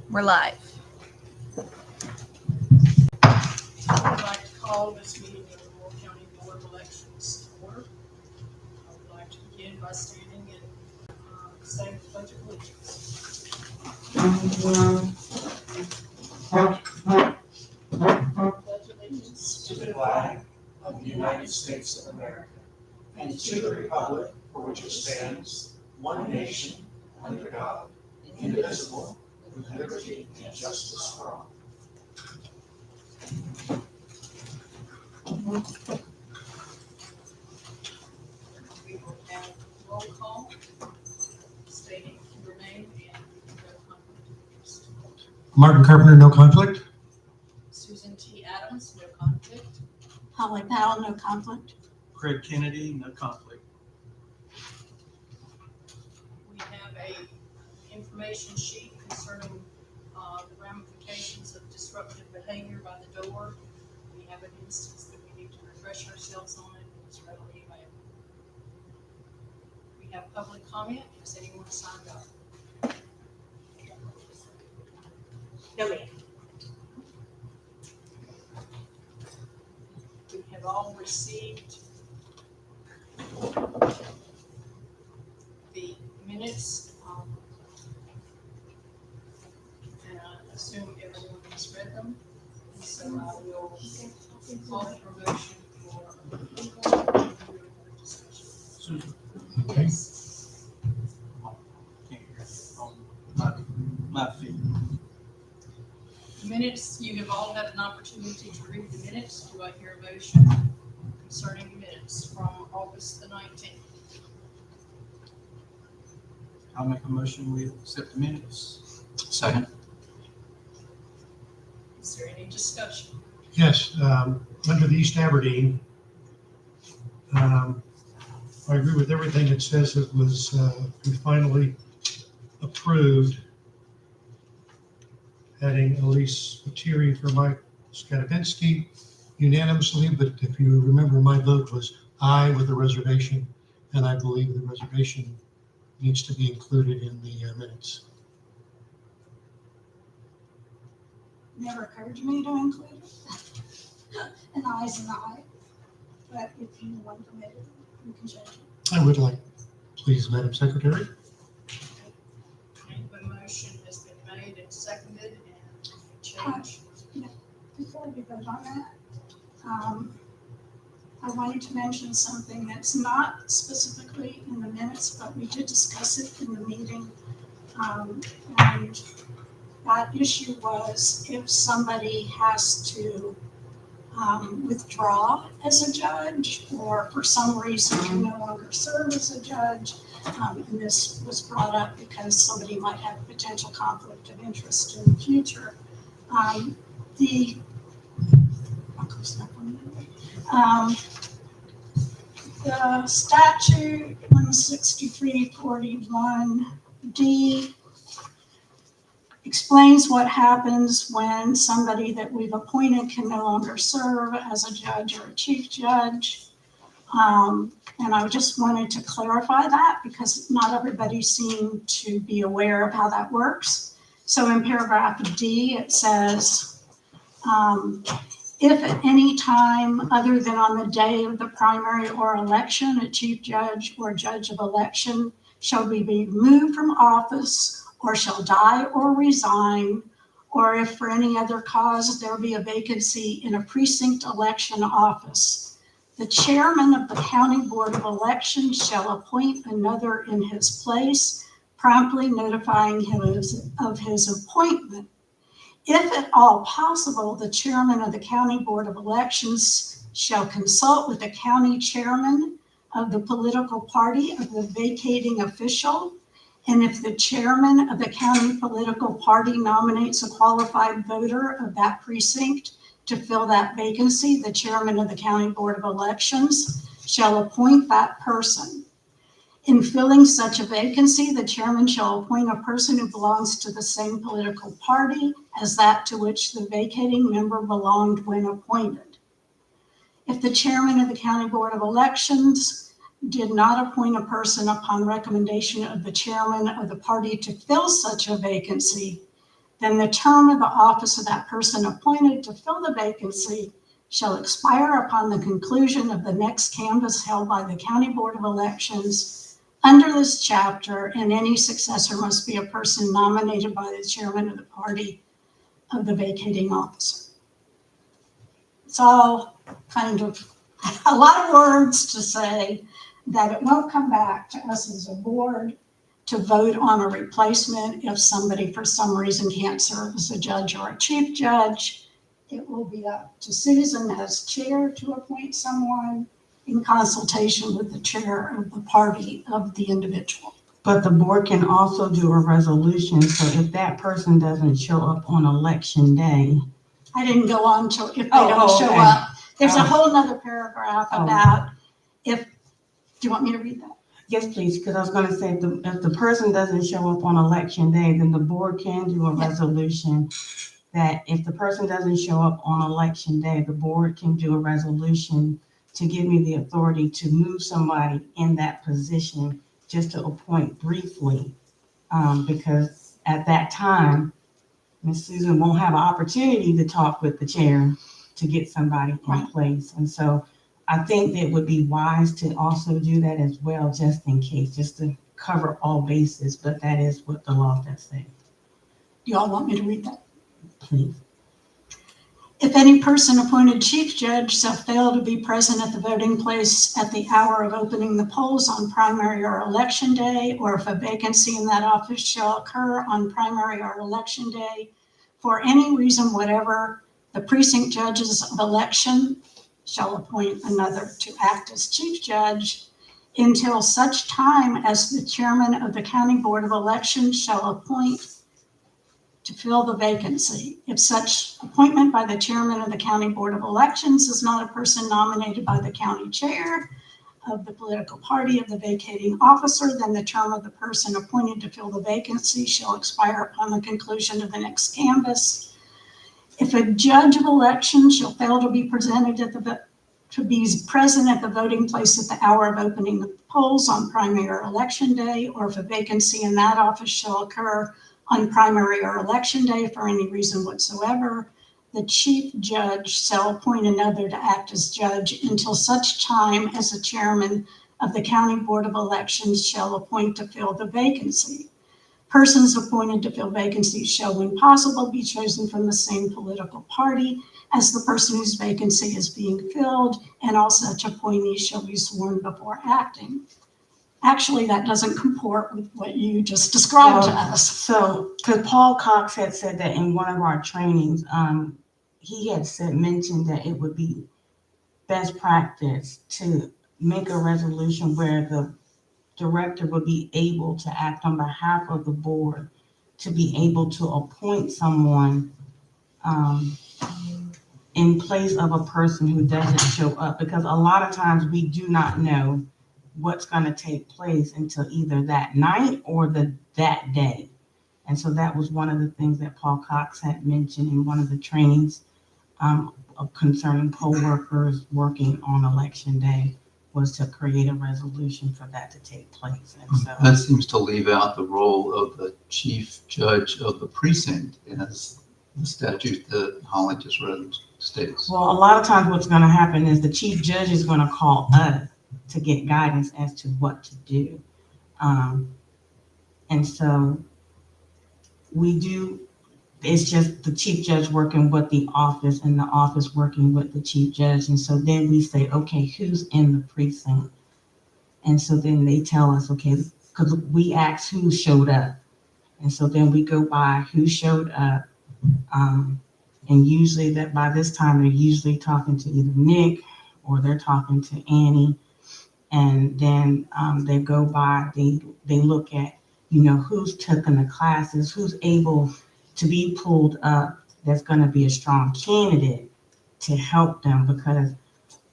We're live. I would like to call this meeting of the Moore County Board of Elections to order. I would like to begin by standing and saying the Pledge of Allegiance. Pledge allegiance To the flag of the United States of America and to the republic for which it stands, one nation, under God, indivisible, with liberty and justice for all. We will have roll call stating your name and no conflict of interest. Martin Carpenter, no conflict. Susan T. Adams, no conflict. Holly Powell, no conflict. Craig Kennedy, no conflict. We have a information sheet concerning the ramifications of disruptive behavior by the door. We have an instance that we need to refresh ourselves on it. It's readily available. We have public comment. Has anyone signed up? No, ma'am. We have all received the minutes. And I assume everyone has read them. And so I will call for a motion for approval and discussion. Susan, Okay. Yes. can't hear it on my feed. Minutes, you have all had an opportunity to read the minutes. Do I hear a motion concerning the minutes from August the 19th? I'll make a motion, we accept the minutes. Second. Is there any discussion? Yes, under the East Aberdeen, I agree with everything it says. It was finally approved, adding Elise Materi for Mike Skadabinski unanimously, but if you remember, my vote was aye with a reservation, and I believe the reservation needs to be included in the minutes. Never occurred to me to include it. An aye's an aye. But if you want to make it, you can change it. I would like, please, Madam Secretary. And the motion has been made and seconded and changed. Before we vote on that, I wanted to mention something that's not specifically in the minutes, but we did discuss it in the meeting. And that issue was if somebody has to withdraw as a judge, or for some reason can no longer serve as a judge. And this was brought up because somebody might have a potential conflict of interest in the future. The statute 16341D explains what happens when somebody that we've appointed can no longer serve as a judge or a chief judge. And I just wanted to clarify that because not everybody seemed to be aware of how that works. So in paragraph D, it says, if at any time other than on the day of the primary or election, a chief judge or judge of election shall be removed from office or shall die or resign, or if for any other cause there be a vacancy in a precinct election office, the chairman of the County Board of Elections shall appoint another in his place, promptly notifying him of his appointment. If at all possible, the chairman of the County Board of Elections shall consult with the county chairman of the political party of the vacating official. And if the chairman of the county political party nominates a qualified voter of that precinct to fill that vacancy, the chairman of the County Board of Elections shall appoint that person. In filling such a vacancy, the chairman shall appoint a person who belongs to the same political party as that to which the vacating member belonged when appointed. If the chairman of the County Board of Elections did not appoint a person upon recommendation of the chairman of the party to fill such a vacancy, then the term of the office of that person appointed to fill the vacancy shall expire upon the conclusion of the next canvass held by the County Board of Elections under this chapter, and any successor must be a person nominated by the chairman of the party of the vacating officer. It's all kind of a lot of words to say that it won't come back to us as a board to vote on a replacement if somebody for some reason can't serve as a judge or a chief judge. It will be up to Susan as chair to appoint someone in consultation with the chair of the party of the individual. But the board can also do a resolution, so if that person doesn't show up on election day. I didn't go on to if they Oh, don't show okay. up. There's a Oh. whole nother paragraph Oh. about if, do you want me to read that? Yes, please, because I was gonna say, if the person doesn't show up on election day, then the board can do a Yeah. resolution that if the person doesn't show up on election day, the board can do a resolution to give me the authority to move somebody in that position just to appoint briefly. Because at that time, Ms. Susan won't have an opportunity to talk with the chair to get somebody in Right. place. And so I think that it would be wise to also do that as well, just in case, just to cover all bases, but that is what the law does say. Do you all want me to read that? Please. If any person appointed chief judge shall fail to be present at the voting place at the hour of opening the polls on primary or election day, or if a vacancy in that office shall occur on primary or election day, for any reason whatever, the precinct judges of election shall appoint another to act as chief judge until such time as the chairman of the County Board of Elections shall appoint to fill the vacancy. If such appointment by the chairman of the County Board of Elections is not a person nominated by the county chair of the political party of the vacating officer, then the term of the person appointed to fill the vacancy shall expire upon the conclusion of the next canvass. If a judge of election shall fail to be present at the voting place at the hour of opening the polls on primary or election day, or if a vacancy in that office shall occur on primary or election day for any reason whatsoever, the chief judge shall appoint another to act as judge until such time as the chairman of the County Board of Elections shall appoint to fill the vacancy. Persons appointed to fill vacancies shall, when possible, be chosen from the same political party as the person whose vacancy is being filled, and all such appointees shall be sworn before acting. Actually, that doesn't comport with what you just described to us. So, because Paul Cox had said that in one of our trainings, he had mentioned that it would be best practice to make a resolution where the director would be able to act on behalf of the board to be able to appoint someone in place of a person who doesn't show up, because a lot of times we do not know what's going to take place until either that night or that day. And so that was one of the things that Paul Cox had mentioned in one of the trainings concerning poll workers working on election day, was to create a resolution for that to take place. And so That seems to leave out the role of the chief judge of the precinct, as the statute that Holly just read states. well, a lot of times what's going to happen is the chief judge is going to call us to get guidance as to what to do. And so it's just the chief judge working with the office and the office working with the chief judge. And so then we say, okay, who's in the precinct? And so then they tell us, okay, because we ask who showed up. And so then we go by who showed up. And usually that by this time, they're usually talking to either Nick or they're talking to Annie. And then they go by, they look at, who's taken the classes, who's able to be pulled up, that's going to be a strong candidate to help them, because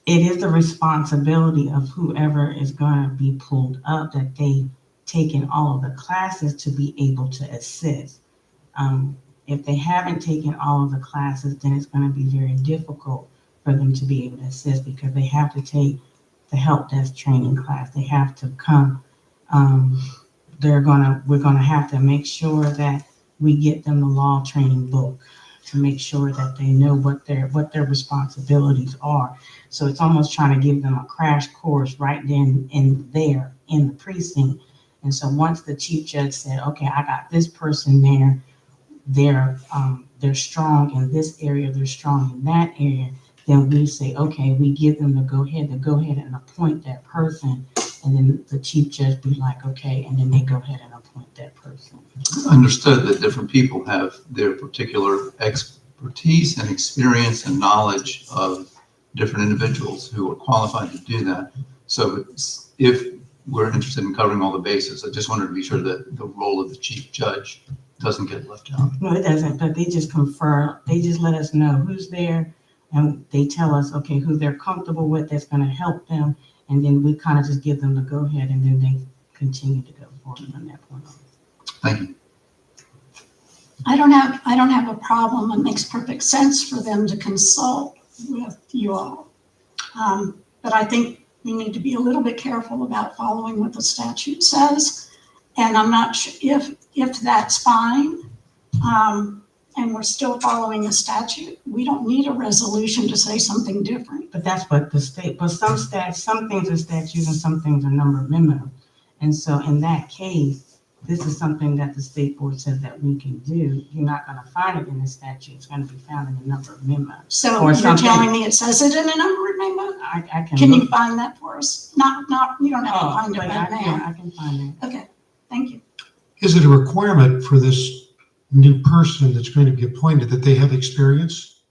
it is the responsibility of whoever is going to be pulled up that they taken all of the classes to be able to assist. If they haven't taken all of the classes, then it's going to be very difficult for them to be able to assist, because they have to take the help desk training class. They have to come. We're going to have to make sure that we get them the law training book to make sure that they know what their responsibilities are. So it's almost trying to give them a crash course right then and there in the precinct. And so once the chief judge said, okay, I got this person there, they're strong in this area, they're strong in that area, then we say, okay, we give them the go ahead and appoint that person. And then the chief judge be like, okay, and then they go ahead and appoint that person. Understood that different people have their particular expertise and experience and knowledge of different individuals who are qualified to do that. So if we're interested in covering all the bases, I just wanted to be sure that the role of the chief judge doesn't get left out. No, it doesn't, but they just confer, they just let us know who's there, and they tell us, okay, who they're comfortable with that's gonna help them, and then we kind of just give them the go-ahead, and then they continue to go forward from that point on. Thank you. I don't have a problem. It makes perfect sense for them to consult with you all. But I think we need to be a little bit careful about following what the statute says. And I'm not sure if that's fine, and we're still following the statute, we don't need a resolution to say something different. But that's what the state, but some things are statutes and some things are number of memo. And so in that case, this is something that the state board says that we can do. You're not gonna find it in the statute, it's gonna be found in the number of memo. So Or you're something. telling me it says it in a number of memo? I can Can you look. find that for us? Not, you don't have to Oh, find it but right yeah, now. I can find it. Okay, thank you. Is it a requirement for this new person that's going to be appointed that they have experience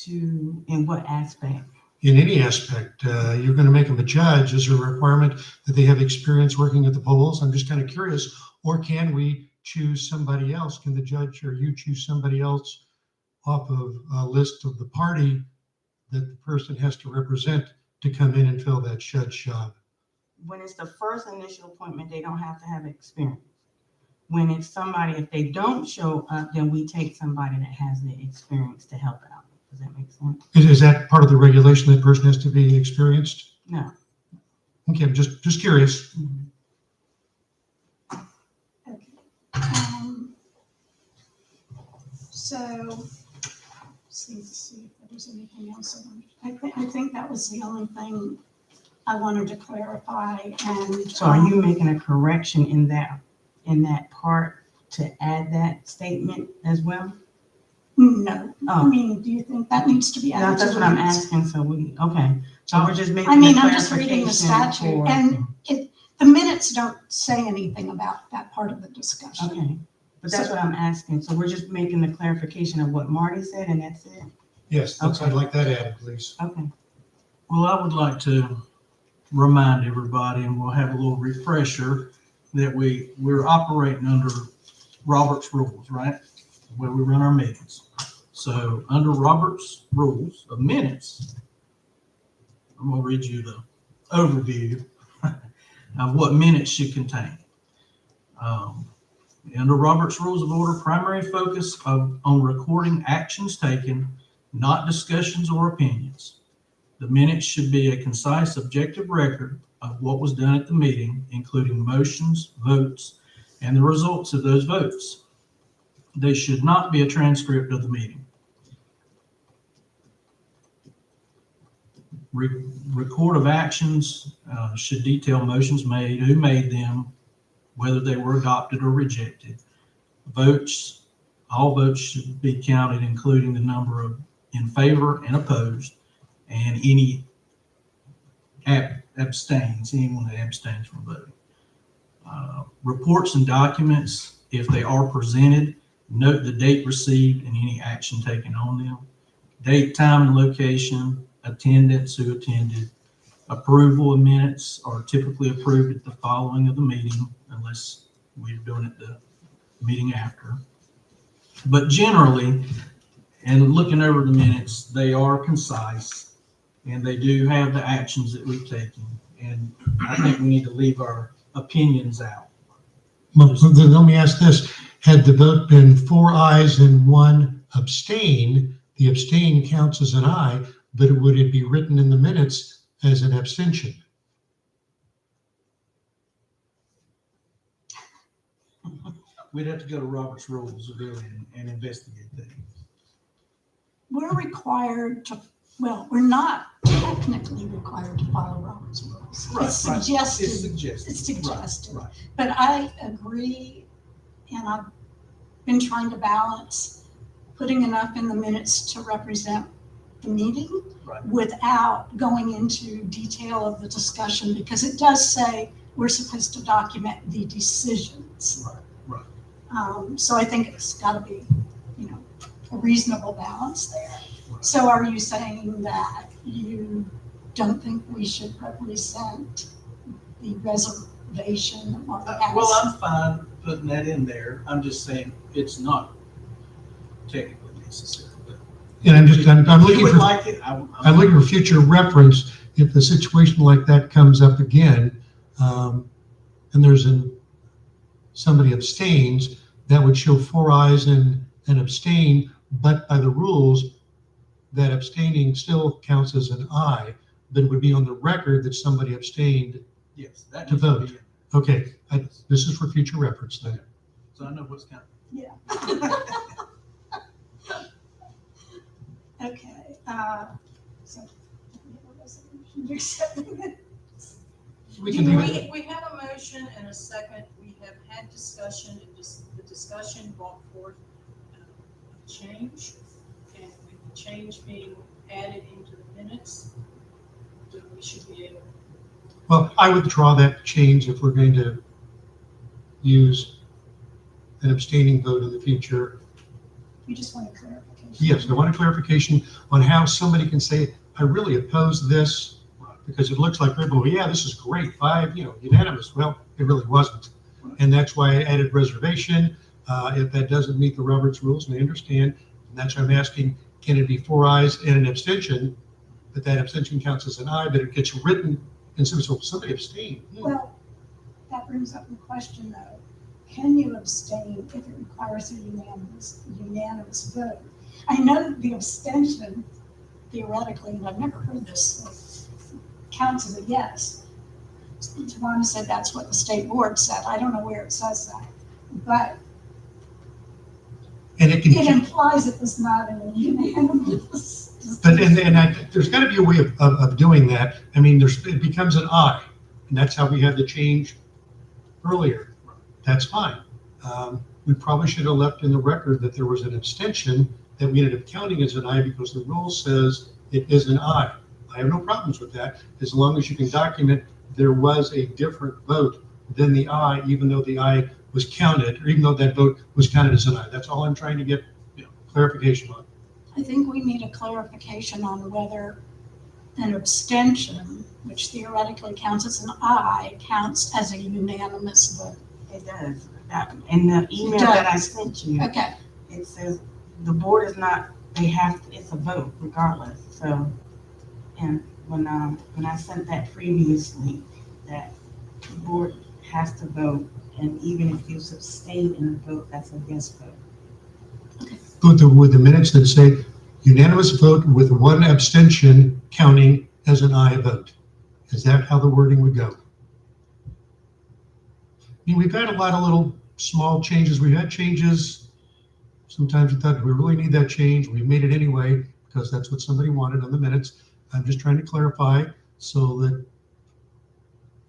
In what aspect? in any aspect? You're going to make them a judge. Is there a requirement that they have experience working at the polls? I'm just kind of curious. Or can we choose somebody else? Can the judge or you choose somebody else off of a list of the party that the person has to represent to come in and fill that judge job? When it's the first initial appointment, they don't have to have experience. When it's somebody, if they don't show up, then we take somebody that has the experience to help out. Does that make sense? Is that part of the regulation that person has to be experienced? No. Okay, I'm just curious. Okay. So, see if there was anything else. I think that was the only thing I wanted to clarify. And So are you making a correction in that part to add that statement as well? No, I Oh, mean, do you think that needs to be added? that's to what I'm the minutes? asking. So so we're just making I a mean, I'm just reading the clarification statute, for- and the minutes don't say anything about that part of the discussion. Okay, but that's what I'm asking. So we're just making the clarification of what Marty said and that's it? Yes, I'd like that added, please. Okay. Well, I would like to remind everybody, and we'll have a little refresher, that we're operating under Robert's rules, right? Where we run our meetings. So under Robert's rules of minutes, I'm gonna read you the overview of what minutes should contain. Under Robert's Rules of Order, primary focus on recording actions taken, not discussions or opinions. The minutes should be a concise, objective record of what was done at the meeting, including motions, votes, and the results of those votes. They should not be a transcript of the meeting. Record of actions should detail motions made, who made them, whether they were adopted or rejected. Votes, all votes should be counted, including the number of in favor and opposed, and any abstains, anyone that abstains from voting. Reports and documents, if they are presented, note the date received and any action taken on them. Date, time, and location, attendance, who attended. Approval of minutes are typically approved at the following of the meeting, unless we're doing it the meeting after. But generally, and looking over the minutes, they are concise, and they do have the actions that we've taken. And I think we need to leave our opinions out. Well, then let me ask this. Had the vote been 4 ayes and 1 abstain, the abstain counts as an aye, but would it be written in the minutes as an abstention? We'd have to go to Robert's Rules of Order and investigate that. We're required to, well, we're not technically required to follow Robert's rules. It's It's suggested, suggested. it's suggested. Right. But I agree, and I've been trying to balance putting enough in the minutes to represent the meeting Right. without going into detail of the discussion, because it does say we're supposed to document the decisions. Right. So I think it's gotta be, a reasonable balance there. So are you saying that you don't think we should represent the reservation or as? Well, I'm fine putting that in there. I'm just saying it's not technically necessary. But And I'm if looking you would for, like it, I'm looking for future reference. If a situation like that comes up again, and somebody abstains, that would show 4 ayes and abstain, but by the rules, that abstaining still counts as an aye, but it would be on the record that somebody abstained. Yes, that To needs to vote. be in. Okay, this is for future reference then. So I know what's coming. Yeah. Okay, so. You're accepting it? We can do it. We have a motion and a second. We have had discussion, and the discussion brought forth a change. And with the change being added into the minutes, then we should be able. Well, I would draw that change if we're going to use an abstaining vote in the future. You just want a clarification? Yes, I want a clarification on how somebody can say, I really oppose this, because it looks like they're going, yeah, this is great, 5, unanimous. Well, it really wasn't. And that's why I added reservation. If that doesn't meet the Roberts rules, and I understand, and that's why I'm asking, can it be 4 ayes and an abstention? But that abstention counts as an aye, but it gets written, and somebody abstained. Well, that brings up the question though, can you abstain if it requires a unanimous vote? I know the abstention theoretically, and I've never heard this, counts as a yes. Tawana said that's what the state board said. I don't know where it says that, but And it can. it implies it was not a unanimous. But, there's got to be a way of doing that. I mean, it becomes an aye, and that's how we had the change earlier. That's fine. We probably should have left in the record that there was an abstention that we ended up counting as an aye because the rule says it is an aye. I have no problems with that, as long as you can document there was a different vote than the aye, even though the aye was counted, or even though that vote was counted as an aye. That's all I'm trying to get clarification on. I think we need a clarification on whether an abstention, which theoretically counts as an aye, counts as a unanimous vote. It does. In the email that I sent you, Okay, it says the board is not, it's a vote regardless. So, and when I sent that previously, that the board has to vote, and even if you abstain in the vote, that's a yes vote. With the minutes that say unanimous vote with 1 abstention counting as an aye vote. Is that how the wording would go? I mean, we've had a lot of little small changes. We've had changes. Sometimes we thought we really need that change. We made it anyway because that's what somebody wanted on the minutes. I'm just trying to clarify so that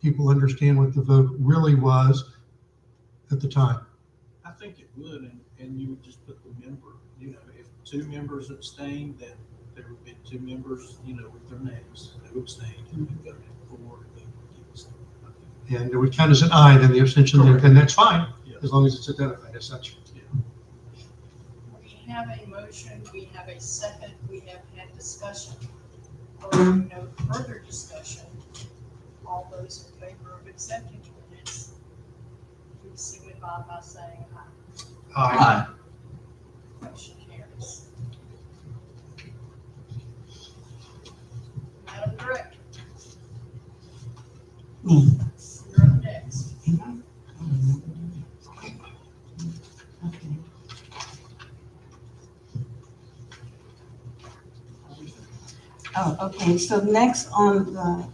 people understand what the vote really was at the time. I think it would, and you would just put the member, if 2 members abstained, then there would be 2 members, with their names, who abstained, and who voted for, who against. And it would count as an aye, then the abstention, Correct. and that's fine, Yeah. as long as it's identified as such. We have a motion, we have a second, we have had discussion. Following no further discussion, all those in favor of accepting the minutes, please signify by saying aye. Aye. Motion carries. Madam Director, Me. you're up next. Okay. Oh, okay, so next on the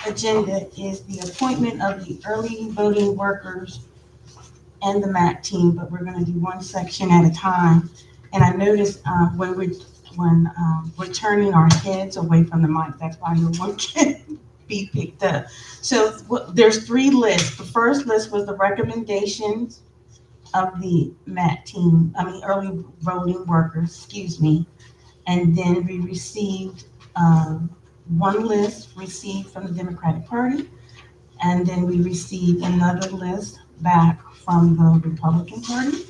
agenda is the appointment of the early voting workers and the MAC team, but we're gonna do one section at a time. And I noticed, when we're turning our heads away from the mic, that's why no one can be picked up. So there's 3 lists. The first list was the recommendations of the MAT team, early voting workers, excuse me. And then we received, 1 list received from the Democratic Party. And then we received another list back from the Republican Party.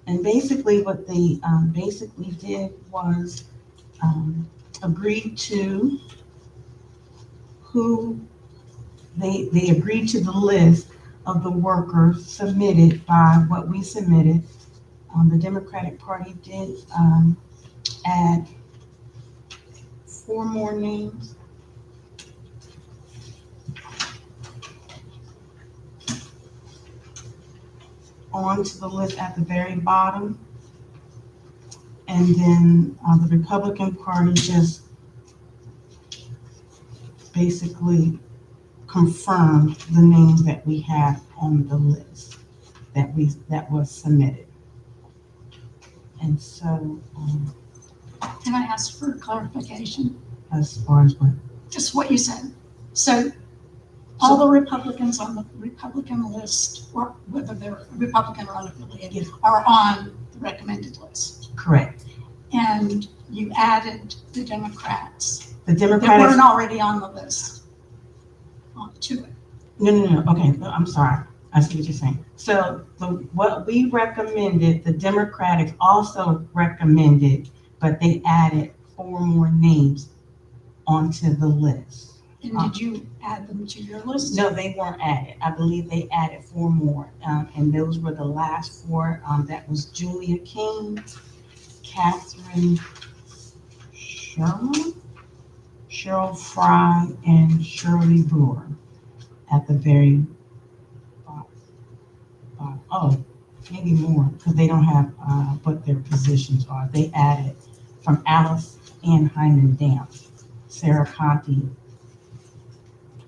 And basically what they basically did was agreed to who they agreed to the list of the workers submitted by what we submitted. The Democratic Party did add 4 more names. Onto the list at the very bottom. And then the Republican Party just basically confirmed the names that we have on the list that was submitted. And so, Can I ask for clarification? as far as what, Just what you said. So all the Republicans on the Republican list, or whether they're Republican or unaffiliated, Yes. are on the recommended list. correct. And you added the Democrats The that Democratic, weren't already on the list to it. no, okay, no, I'm sorry. I see what you're saying. So what we recommended, the Democrats also recommended, but they added 4 more names onto the list. And did you add them to your list? No, they weren't added. I believe they added 4 more, and those were the last 4. That was Julia King, Catherine Sherman, Cheryl Fry, and Shirley Brewer at the very bottom. Oh, maybe more, because they don't have what their positions are. They added from Alice Ann Hyman Damp, Sarah Conti.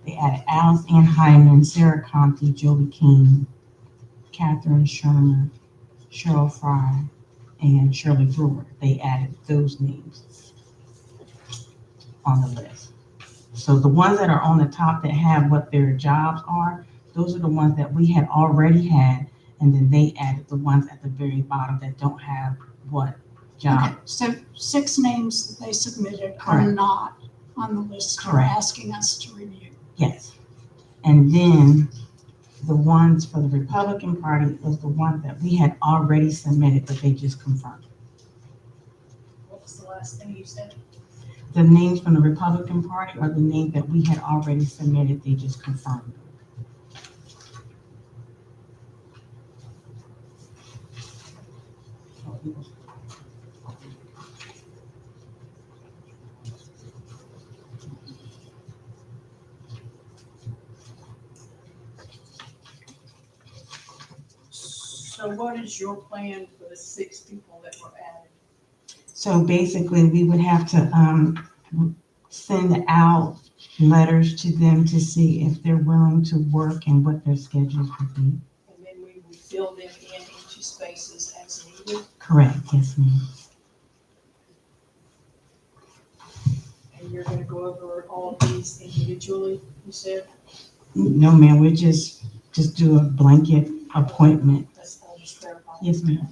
They added Alice Ann Hyman, Sarah Conti, Joey King, Catherine Sherman, Cheryl Fry, and Shirley Brewer. They added those names on the list. So the ones that are on the top that have what their jobs are, those are the ones that we had already had, and then they added the ones at the very bottom that don't have what job. Okay, so 6 names that they submitted are Correct. not on the list you're Correct. asking us to review. Yes. And then the ones for the Republican Party was the ones that we had already submitted, but they just confirmed. What was the last thing you said? The names from the Republican Party are the names that we had already submitted, they just confirmed. So what is your plan for the 6 people that were added? So basically, we would have to send out letters to them to see if they're willing to work and what their schedules would be. And then we would fill them in into spaces as needed, Correct, yes, ma'am. and you're gonna go over all of these individually, you said? No, ma'am, we just do a blanket appointment. That's all, just clarify. Yes, ma'am.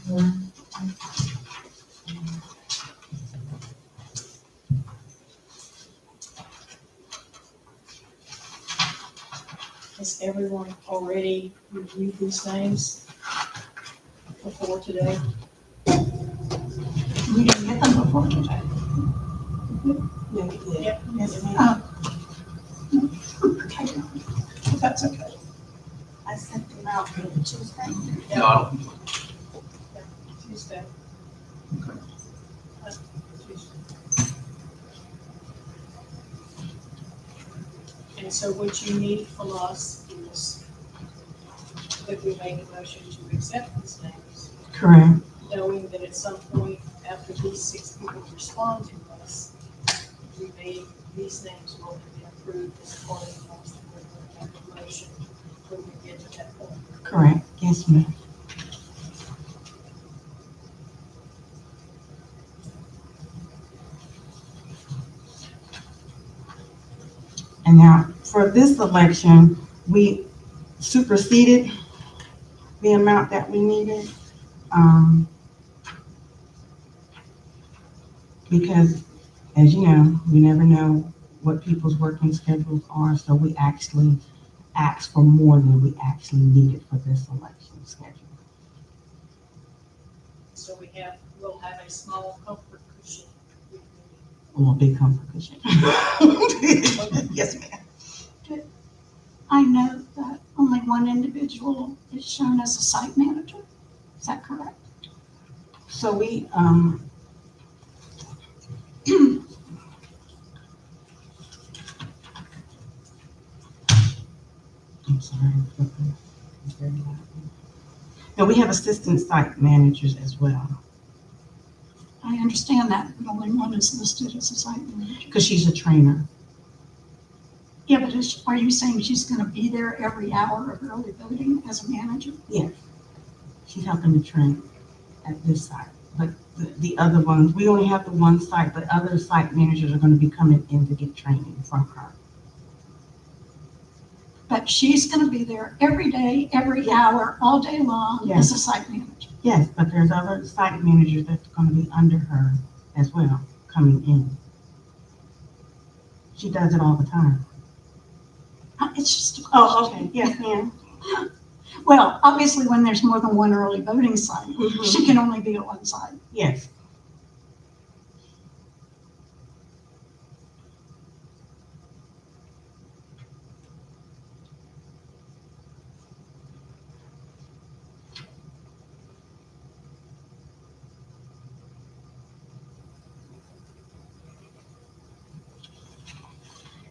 Mhm. Has everyone already reviewed these names before today? We didn't get them before today. Yeah, we did. Yep. Yes, ma'am. Okay, if that's okay. I sent them out on Tuesday. No, I don't think so. Tuesday. Okay. Tuesday. And so what you need from us is that we make a motion to accept these names, Correct. knowing that at some point after these 6 people respond to us, these names will be approved as part of the motion. We're going to have a motion when we get to that point. Correct, yes, ma'am. And now, for this election, we superseded the amount that we needed. Because, as you know, we never know what people's working schedules are, so we actually asked for more than we actually needed for this election schedule. So we'll have a small comfort cushion. Or a big comfort cushion. Yes, ma'am. I know that only one individual is shown as a site manager. Is that correct? So we, I'm sorry. It's very loud. No, we have assistant site managers as well, I understand that, but only one is listed as a site manager. because she's a trainer. Yeah, but are you saying she's gonna be there every hour of early voting as a manager? She's helping to train at this site. But the other ones, we only have the one site, but other site managers are gonna be coming in to get training from her. But she's gonna be there every day, every hour, all day long as a site manager. Yes, but there's other site managers that's gonna be under her as well, coming in. She does it all the time. It's just a Oh, question. okay, yes, ma'am. Well, obviously, when there's more than one early voting site, she can only be at one site. Yes.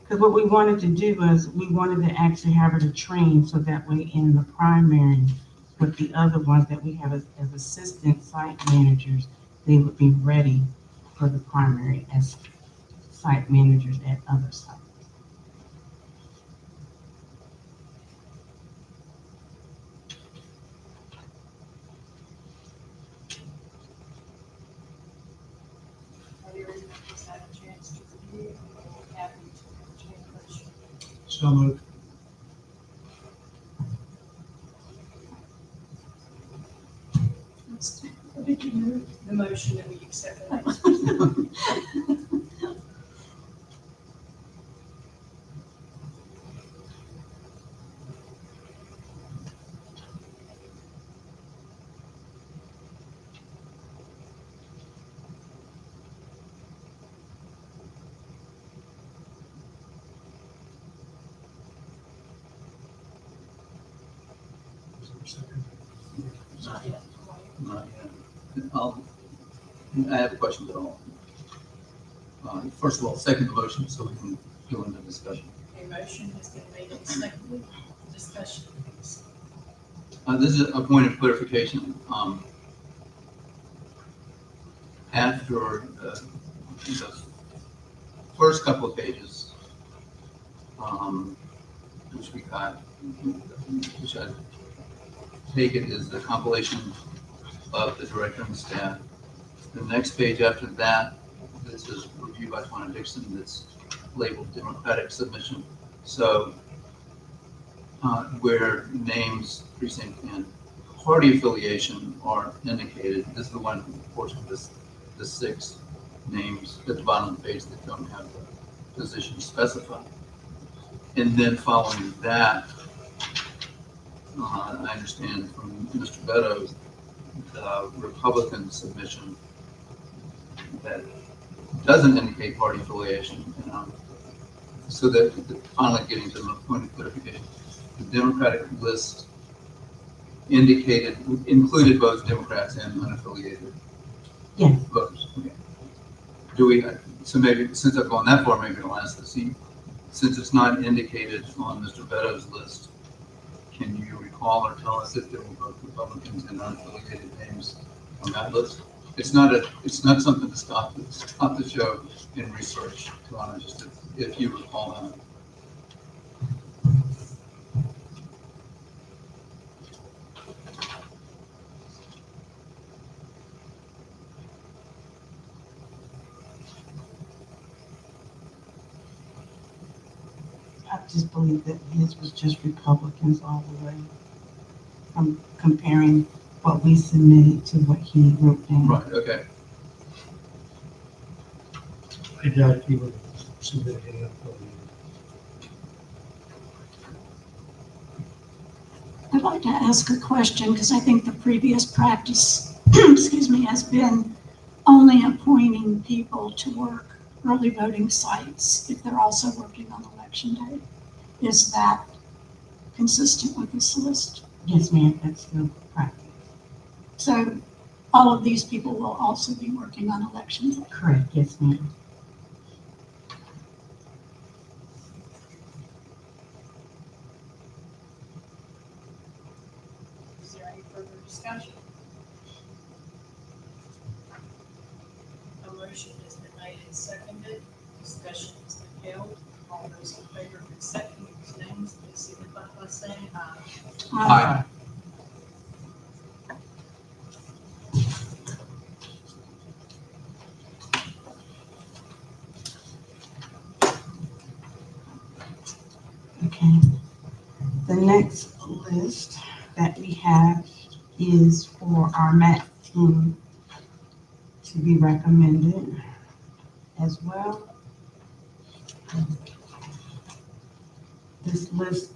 Because what we wanted to do was, we wanted to actually have her to train, so that way in the primary, with the other ones that we have as assistant site managers, they would be ready for the primary as site managers at other sites. Have you just had a chance to review? Are happy to entertain a motion? So moved. What did you move? The motion that we accept the names. Not yet. I have a question at all. First of all, second the motion so we can go into discussion. A motion has been made and seconded. Discussion, please. This is a point of clarification. After the first couple of pages, which we got, which I take it is the compilation of the director and staff. The next page after that, this is review by Twana Dixon, that's labeled Democratic submission. So where names, precinct, and party affiliation are indicated, this is the one portion of this, the 6 names at the bottom of the page that don't have the position specified. And then following that, I understand from Mr. Beddoes, the Republican submission that doesn't indicate party affiliation. So that finally getting to the point of clarification, the Democratic list included both Democrats and unaffiliated Yes. voters. Okay. Do we, so maybe, since I've gone that far, maybe I'll ask this. Since it's not indicated on Mr. Beddoes' list, can you recall or tell us if there were both Republicans and unaffiliated names on that list? it's not something to stop the show in research, Luana, just if you recall that. I just believe that his was just Republicans all the way. I'm comparing what we submitted to what he wrote down. Right, okay. I doubt he would submit any upload. I'd like to ask a question because I think the previous practice, excuse me, has been only appointing people to work early voting sites if they're also working on election day. Is that consistent with this list? Yes, ma'am, that's the practice. So all of these people will also be working on election day. Correct, yes, ma'am. Is there any further discussion? A motion has been made and seconded. Discussion has been held. All those in favor of accepting these names, please signify by saying aye. Aye. Okay. The next list that we have is for our MAT team to be recommended as well. This list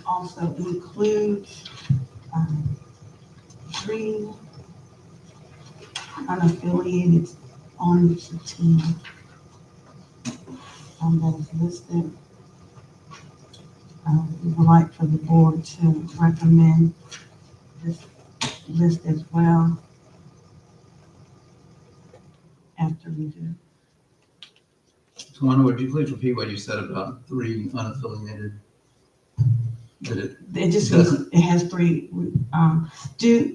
also includes 3 unaffiliated on the team that is listed. We would like for the board to recommend this list as well after review. Luana, would you please repeat what you said about 3 unaffiliated? That it It just, doesn't, it has 3,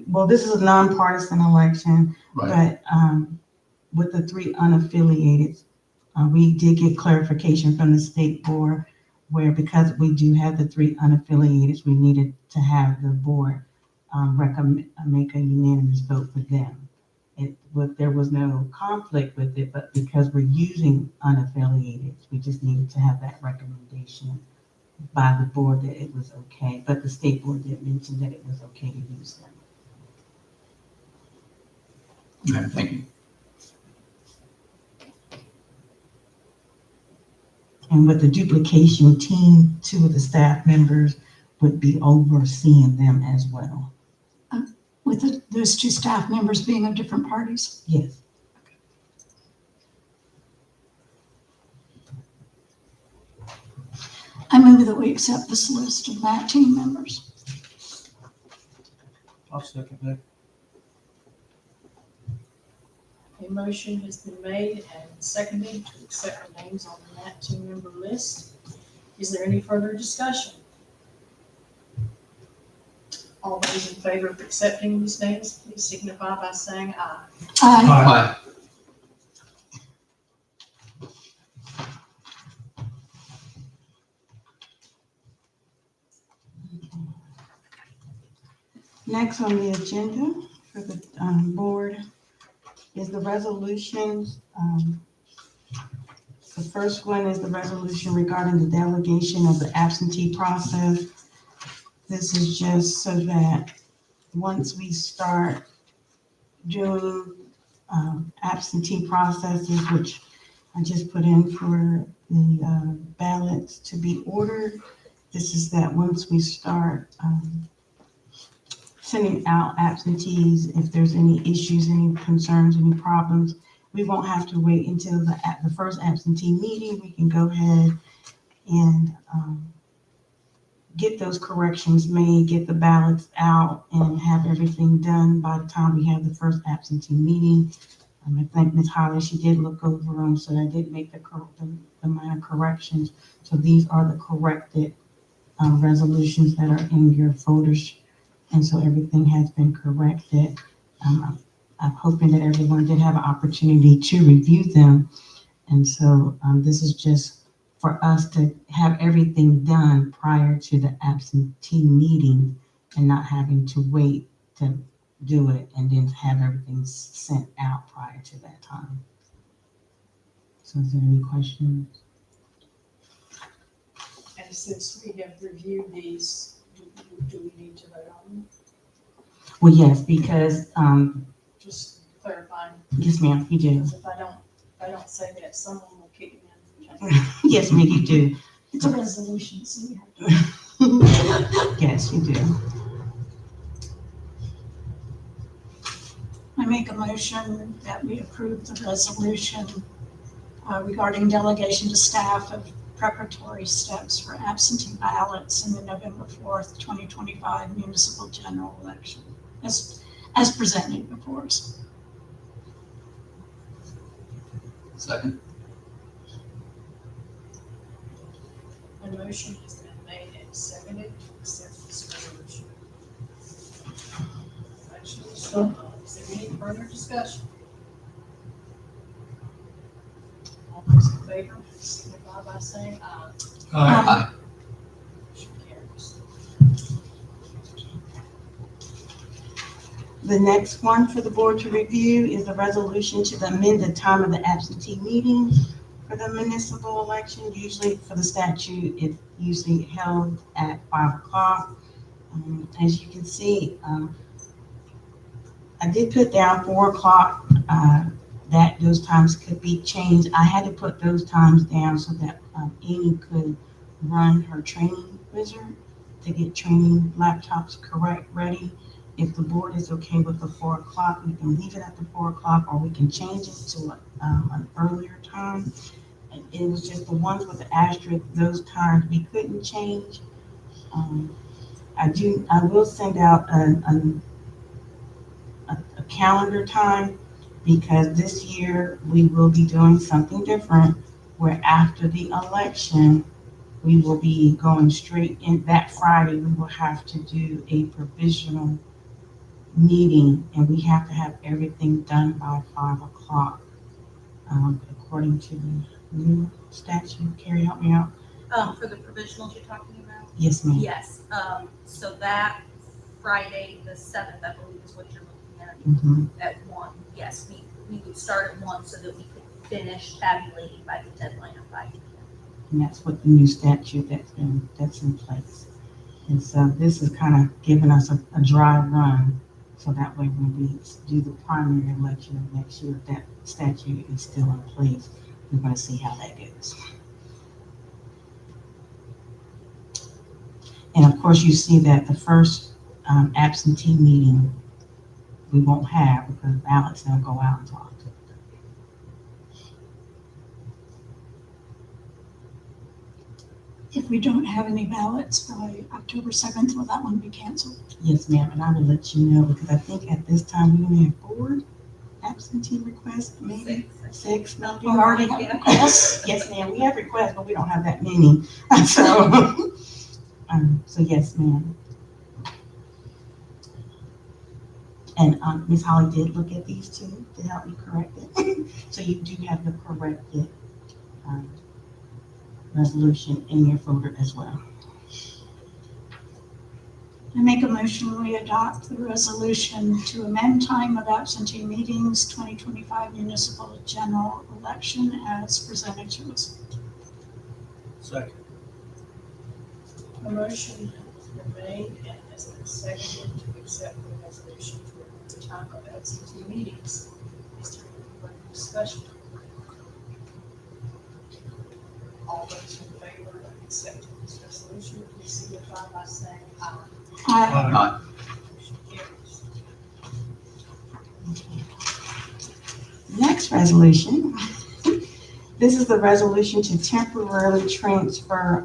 well, this is a nonpartisan election, right, but with the 3 unaffiliated, we did get clarification from the state board where because we do have the 3 unaffiliated, we needed to have the board recommend, make a unanimous vote for them. There was no conflict with it, but because we're using unaffiliated, we just needed to have that recommendation by the board that it was okay, but the state board did mention that it was okay to use them. okay, thank you. And with the duplication team, 2 of the staff members would be overseeing them as well. With those 2 staff members being of different parties. Yes. I move that we accept this list of MAT team members. I'll second that. A motion has been made and seconded to accept the names on the MAT team member list. Is there any further discussion? All those in favor of accepting these names, please signify by saying aye. Aye. Aye. Next on the agenda for the board is the resolutions. The first one is the resolution regarding the delegation of the absentee process. This is just so that once we start doing absentee processes, which I just put in for the ballots to be ordered, this is that once we start sending out absentees, if there's any issues, any concerns, any problems, we won't have to wait until the first absentee meeting. We can go ahead and get those corrections made, get the ballots out, and have everything done by the time we have the first absentee meeting. I think Ms. Holly, she did look over them, so I did make the minor corrections. So these are the corrected resolutions that are in your folders. And so everything has been corrected. I'm hoping that everyone did have an opportunity to review them. And so this is just for us to have everything done prior to the absentee meeting and not having to wait to do it and then have everything sent out prior to that time. So is there any questions? And since we have reviewed these, do we need to vote on them? Well, yes, because, Just clarifying, yes, ma'am, you do. because if I don't say that, someone will kick me in. Yes, ma'am, you do. It's a resolution, so we have to. Yes, you do. I make a motion that we approve the resolution regarding delegation to staff of preparatory steps for absentee ballots in the November 4th, 2025 municipal general election, as presented before us. Second. A motion has been made and seconded to accept this resolution. Actually, so, is there any further discussion? All those in favor, signify by saying aye. Aye. Motion carries. The next one for the board to review is a resolution to amend the time of the absentee meeting for the municipal election. Usually for the statute, it's usually held at 5 o'clock. As you can see, I did put down 4 o'clock, that those times could be changed. I had to put those times down so that Amy could run her training wizard to get training laptops ready. If the board is okay with the 4 o'clock, we can leave it at the 4 o'clock, or we can change it to an earlier time. And it was just the ones with the asterisk, those times we couldn't change. I will send out a calendar time, because this year we will be doing something different, where after the election, we will be going straight in. That Friday, we will have to do a provisional meeting, and we have to have everything done by 5 o'clock, according to the new statute. Carrie, help me out. For the provisionals you're talking about? Yes, ma'am. Yes, so that Friday, the 7th, I believe is what you're Mhm. looking at 1. Yes, we would start at 1 so that we could finish tabulating by the deadline of 5 p.m. And that's what the new statute that's in place. And so this is kind of giving us a dry run, so that way when we do the primary election of next year, if that statute is still in place, we're going to see how that goes. And of course, you see that the first absentee meeting we won't have, because ballots don't go out until October. If we don't have any ballots by October 7th, will that one be canceled? Yes, ma'am, and I will let you know, because I think at this time we only have 4 absentee requests, maybe 6, maybe. We already have requests. Yes, ma'am, we have requests, but we don't have that many. So yes, ma'am. And Ms. Holly did look at these two to help me correct it. So you do have the corrected resolution in your folder as well. I make a motion, we adopt the resolution to amend time of absentee meetings, 2025 municipal general election as presented to us. Second. A motion has been made and has been seconded to accept the resolution for the time of absentee meetings. Is there any further discussion? All those in favor of accepting this resolution, please signify by saying aye. Aye. Motion carries. Next resolution. This is the resolution to temporarily transfer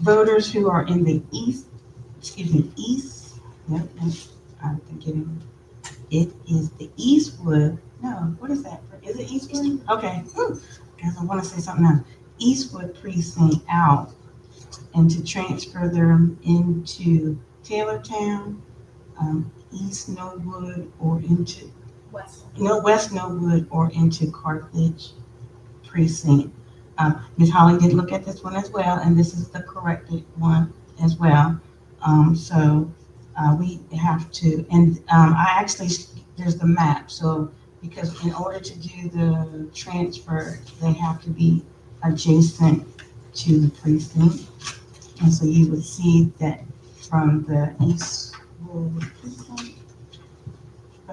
voters who are in the east, yep, I'm forgetting. It is the Eastwood, no, what is that? Is it Eastwood? Okay, because I want to say something else. Eastwood precinct out, and to transfer them into Taylortown. East Norwood or into, West. West Norwood or into Carthage precinct. Ms. Holly did look at this one as well, and this is the corrected one as well. We have to, and I actually, there's the map, so because in order to do the transfer, they have to be adjacent to the precinct. And so you would see that from the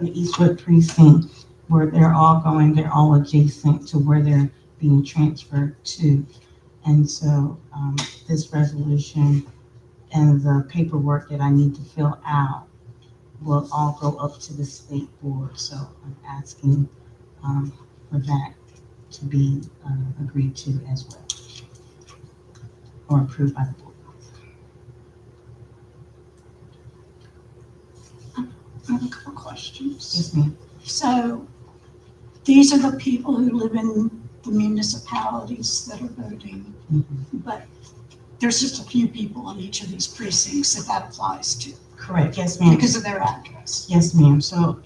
Eastwood precinct, where they're all going, they're all adjacent to where they're being transferred to. And so this resolution and the paperwork that I need to fill out will all go up to the state board. So I'm asking for that to be agreed to as well, or approved by the board. I have a couple questions. Yes, ma'am. So these are the people who live in the municipalities that are voting, Mhm. but there's just a few people in each of these precincts that applies to Correct, yes, ma'am. because of their address. Yes, ma'am. So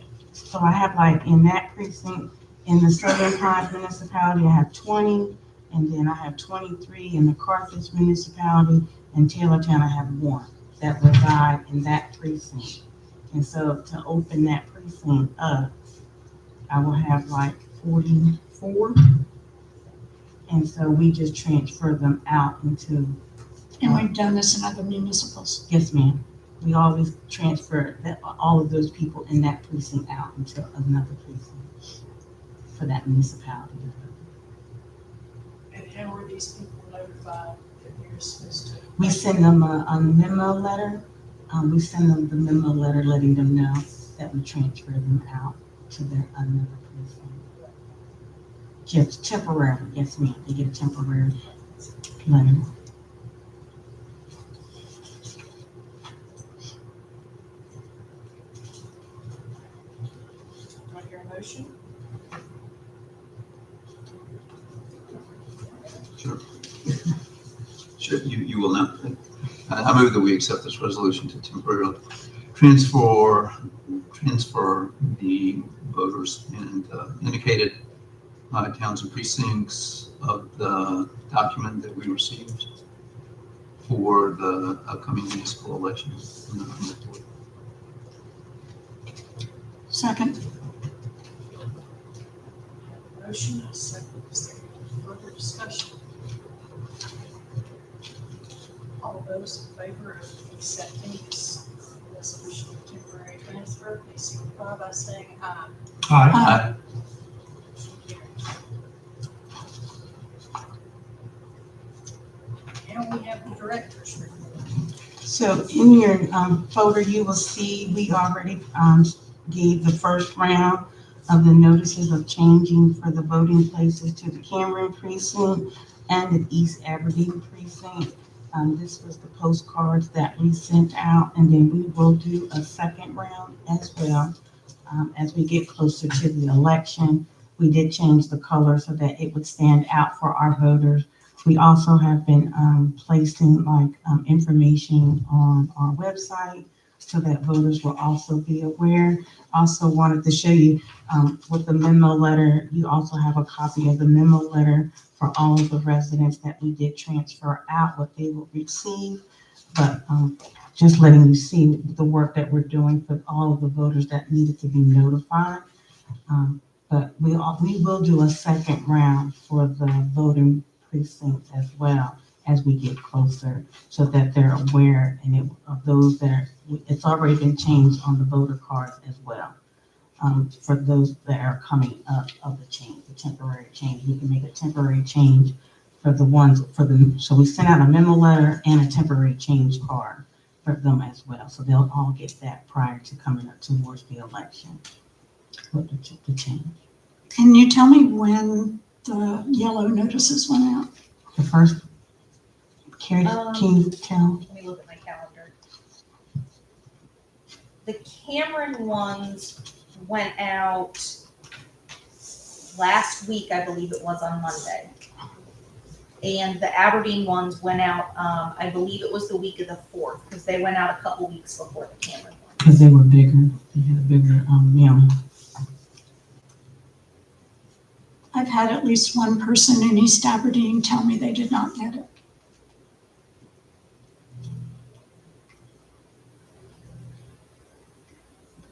I have like in that precinct, in the Southern Pines municipality, I have 20, and then I have 23 in the Carthage municipality, and Taylortown, I have 1 that reside in that precinct. And so to open that precinct up, I will have like 44. And so we just transfer them out into, And we've done this in other municipals. yes, ma'am. We always transfer all of those people in that precinct out into another precinct for that municipality. And how are these people notified that they're supposed to? We send them a memo letter. We send them the memo letter letting them know that we transfer them out to their another precinct. Just temporarily, yes, ma'am. They get a temporary letter. Do I hear a motion? Sure, you will not. I move that we accept this resolution to temporarily transfer the voters and indicated towns and precincts of the document that we received for the upcoming municipal elections. Second, Motion, a second. Is there any further discussion? All those in favor of accepting this resolution of temporary transfer, please signify by saying aye. Aye. Now we have the director's report. So in your folder, you will see we already gave the first round of the notices of changing for the voting places to the Cameron precinct and the East Aberdeen precinct. This was the postcards that we sent out, and then we will do a second round as well. As we get closer to the election, we did change the color so that it would stand out for our voters. We also have been placing information on our website so that voters will also be aware. Also wanted to show you with the memo letter, you also have a copy of the memo letter for all of the residents that we did transfer out, what they will receive. But just letting you see the work that we're doing for all of the voters that needed to be notified. But we will do a second round for the voting precincts as well as we get closer, so that they're aware of those that it's already been changed on the voter cards as well. For those that are coming up of the change, the temporary change, we can make a temporary change for the ones so we sent out a memo letter and a temporary change card for them as well. So they'll all get that prior to coming up towards the election with the change. can you tell me when the yellow notices went out? The first, Carrie, can you tell? Let me look at my calendar. The Cameron ones went out last week, I believe it was on Monday. And the Aberdeen ones went out, I believe it was the week of the 4th, because they went out a couple weeks before the Cameron one. because they were bigger. They had a bigger, mailing. I've had at least one person in East Aberdeen tell me they did not get it.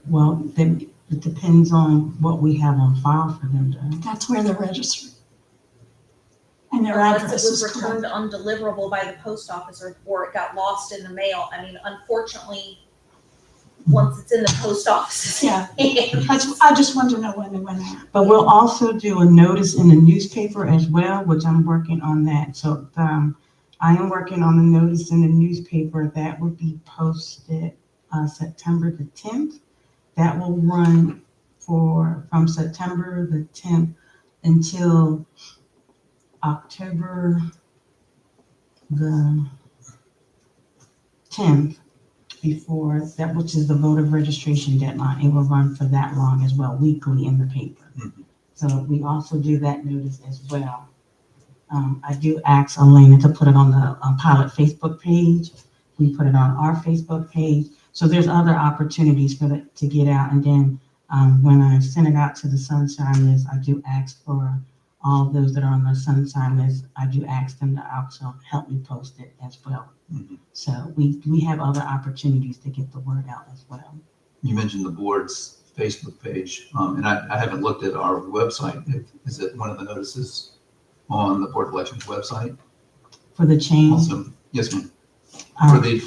Well, then it depends on what we have on file for them to. That's where they're registered. And their Unless address it was is correct. returned undeliverable by the post office or it got lost in the mail. I mean, unfortunately, once it's in the post office. Yeah. I just wanted to know when they went out. But we'll also do a notice in the newspaper as well, which I'm working on that. So, I am working on the notice in the newspaper that will be posted, September the 10th. That will run from September the 10th until October the 10th, before that, which is the voter registration deadline. It will run for that long as well, weekly in the paper. Mhm. So we also do that notice as well. I do ask Elena to put it on the pilot Facebook page. We put it on our Facebook page. So there's other opportunities for it to get out. And then when I send it out to the Sunshine List, I do ask for all those that are on the Sunshine List. I do ask them to also help me post it as well. Mhm. So we have other opportunities to get the word out as well. You mentioned the board's Facebook page, and I haven't looked at our website. Is it one of the notices on the Board of Elections website? For the change, Also, yes, ma'am. um, For the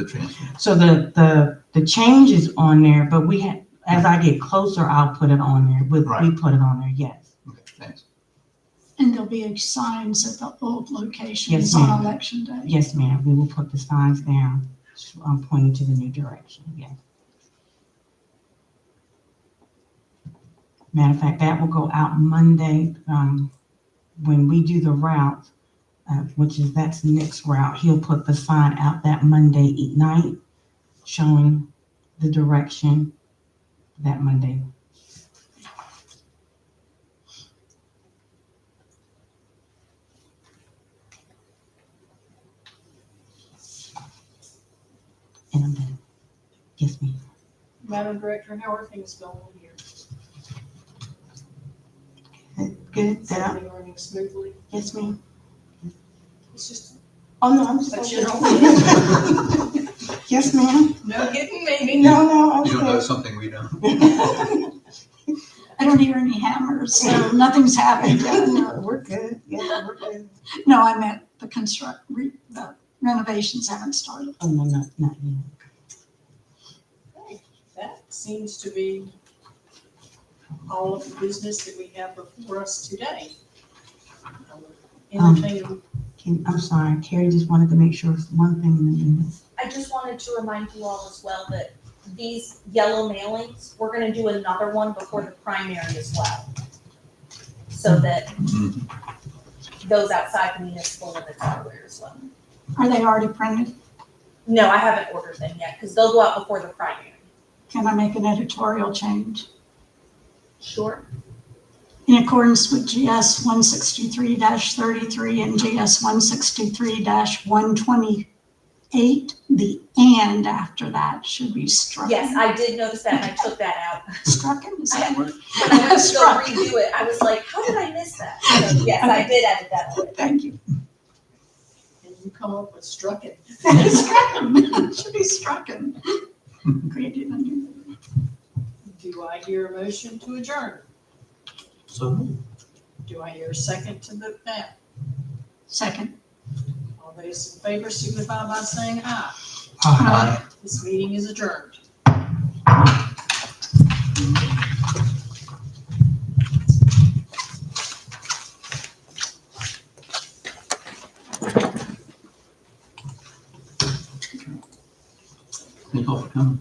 transfer. so the change is on there, but as I get closer, I'll put it on there. We Right. put it on there, yes. Okay, thanks. And there'll be signs at the old locations Yes, on ma'am. election day. Yes, ma'am. We will put the signs down, pointing to the new direction, yes. Matter of fact, that will go out Monday, when we do the route, that's Nick's route. He'll put the sign out that Monday night, showing the direction that Monday. And I'm done. Yes, ma'am. Madam Director, how are things going here? Good, Is everything running smoothly? yes, ma'am. It's just Oh, no, I'm just. a general. Yes, ma'am. No getting me. No, I'm You don't know good. something we don't. I don't hear any hammers, so nothing's happened yet. No, we're good. Yeah, we're good. No, I meant the renovations haven't started. Oh, no, not yet. That seems to be all of the business that we have before us today. Entertaining, I'm sorry, Carrie just wanted to make sure it's one thing in the minutes. I just wanted to remind you all as well that these yellow mailings, we're gonna do another one before the primary as well. So that Mhm. those outside the municipal limits are aware as well. Are they already printed? No, I haven't ordered them yet, because they'll go out before the primary. Can I make an editorial change? Sure. In accordance with GS 163-33 and GS 163-128, the "and" after that should be struck. Yes, I did notice that and I took that out. Strucken, is that word? When I went to go redo it, I was like, how did I miss that? So yes, I did edit that one. Thank you. and you come up with strucken. Strucken, it should be strucken. Created a new. Do I hear a motion to adjourn? So Do I hear a second to that? Second. All those in favor signify by saying aye. Aye. This meeting is adjourned. Thank you all for coming.